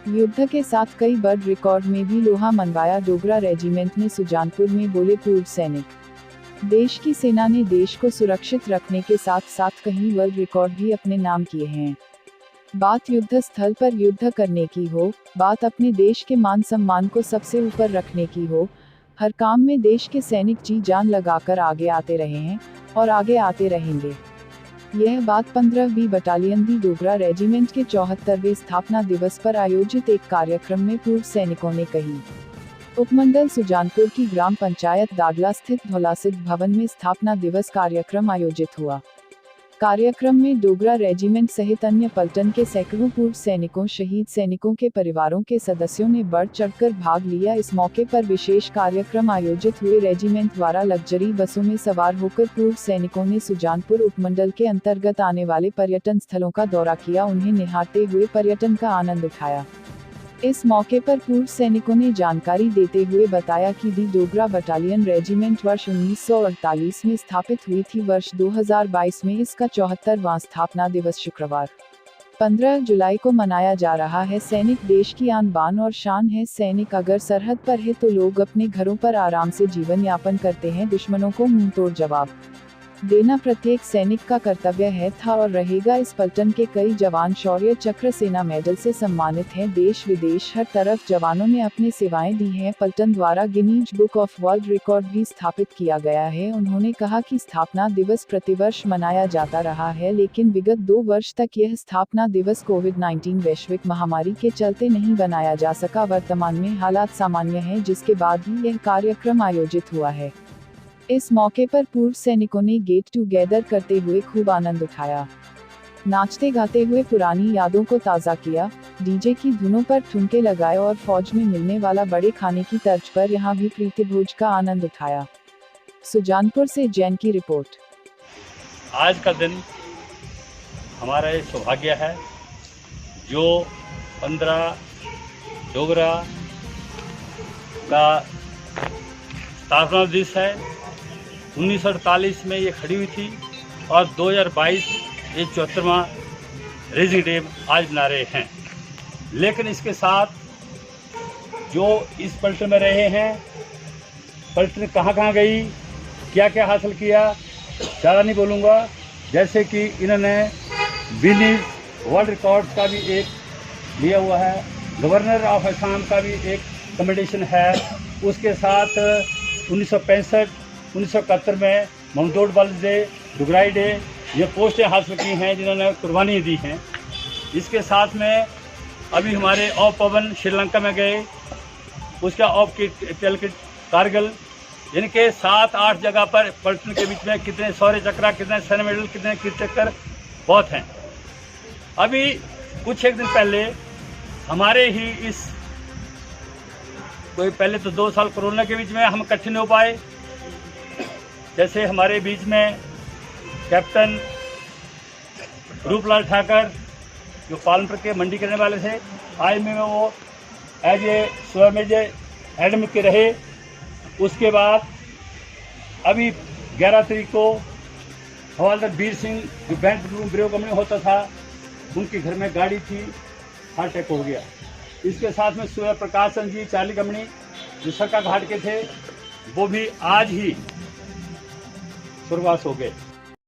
युद्ध के साथ कई वर्ल्ड रिकॉर्ड में भी लोहा मनवाया डोगरा रेजिमेंट ने सुजानपुर में, बोले पूर्व सैनिक। देश की सेना ने देश को सुरक्षित रखने के साथ साथ कई वर्ल्ड रिकॉर्ड भी अपने नाम किए हैं। बात युद्ध स्थल पर युद्ध करने की हो, बात अपने देश के मान सम्मान को सबसे ऊपर रखने की हो, हर काम में देश के सैनिक जी जान लगाकर आगे आते रहे हैं और आगे आते रहेंगे। यह बात 15वीं बटालियन दी डोगरा रेजिमेंट के 74वें स्थापना दिवस पर आयोजित एक कार्यक्रम में पूर्व सैनिकों ने कही। उपमंडल सुजानपुर की ग्राम पंचायत दागला स्थित धौलासिद्ध भवन में स्थापना दिवस कार्यक्रम आयोजित हुआ। कार्यक्रम में डोगरा रेजिमेंट सहित अन्य पलटन के सैकड़ों पूर्व सैनिकों, शहीद सैनिकों के परिवारों के सदस्यों ने बढ़ चढ़कर भाग लिया। इस मौके पर विशेष कार्यक्रम आयोजित हुए। रेजिमेंट द्वारा लग्जरी बसों में सवार होकर पूर्व सैनिकों ने सुजानपुर उपमंडल के अंतर्गत आने वाले पर्यटन स्थलों का दौरा किया, उन्हें निहारते हुए पर्यटन का आनंद उठाया। इस मौके पर पूर्व सैनिकों ने जानकारी देते हुए बताया कि दी डोगरा बटालियन रेजिमेंट वर्ष 1948 में स्थापित हुई थी। वर्ष 2022 में इसका 74वां स्थापना दिवस शुक्रवार 15 जुलाई को मनाया जा रहा है। सैनिक देश की आन बान और शान है। सैनिक अगर सरहद पर है तो लोग अपने घरों पर आराम से जीवन यापन करते हैं। दुश्मनों को मुंहतोड़ जवाब देना प्रत्येक सैनिक का कर्तव्य है, था और रहेगा। इस पलटन के कई जवान शौर्य चक्र, सेना मेडल से सम्मानित हैं। देश विदेश हर तरफ जवानों ने अपनी सेवाएं दी हैं। पलटन द्वारा Guinness book of world record भी स्थापित किया गया है। उन्होंने कहा कि स्थापना दिवस प्रतिवर्ष मनाया जाता रहा है, लेकिन विगत 2 वर्ष तक यह स्थापना दिवस कोविड-19 वैश्विक महामारी के चलते नहीं बनाया जा सका। वर्तमान में हालात सामान्य हैं, जिसके बाद ही यह कार्यक्रम आयोजित हुआ है। इस मौके पर पूर्व सैनिकों ने गेट टुगेदर करते हुए खूब आनंद उठाया, नाचते गाते हुए पुरानी यादों को ताज़ा किया, डीजे की धुनों पर ठुमके लगाए और फौज में मिलने वाला बड़े खाने की तर्ज पर यहां भी प्रीतिभोज का आनंद उठाया। सुजानपुर से जैन की रिपोर्ट। आज का दिन हमारा ये सौभाग्य है जो 15 डोगरा का स्थापना दिवस है। 1948 में ये खड़ी हुई थी और 2022 ये 74वां रेजिंग डे आज मना रहे हैं। लेकिन इसके साथ जो इस पलटन में रहे हैं, पलटन कहाँ गई, क्या क्या हासिल किया, ज़्यादा नहीं बोलूँगा। जैसे कि इन्होंने गिनीज वर्ल्ड रिकॉर्ड्स का भी एक लिया हुआ है, गवर्नर ऑफ असम का भी एक कॉम्पिटिशन है। उसके साथ 1965-1971 में ममदोड़ बल डे, डुगराई डे, ये पोस्टें हासिल की हैं जिन्होंने कुर्बानी दी हैं। इसके साथ में अभी हमारे ऑफ पवन श्रीलंका में गए, उसका ऑफ किट कारगिल, इनके 7-8 जगह पर पलटन के बीच में कितने शौर्य चक्र, कितने सैन्य मेडल, कितने कीर्ति चक्र बहुत हैं। अभी कुछ एक दिन पहले हमारे ही इस कोई पहले तो 2 साल कोरोना के बीच में हम इकट्ठे नहीं हो पाए। जैसे हमारे बीच में कैप्टन रूपलाल ठाकर जो पालनपुर के मंडी करने वाले थे, आर्मी में वो एज ए स्वमेजर एडमिट के रहे। उसके बाद अभी 11 तारीख को हवालदार वीर सिंह जो बैंक ब्यूरो कंपनी होता था, उनके घर में गाड़ी थी, हार्ट अटैक हो गया। इसके साथ में सूर्य प्रकाश चंद जी चार्ली कंपनी जो सरका घाट के थे, वो भी आज ही स्वर्गवास हो गए।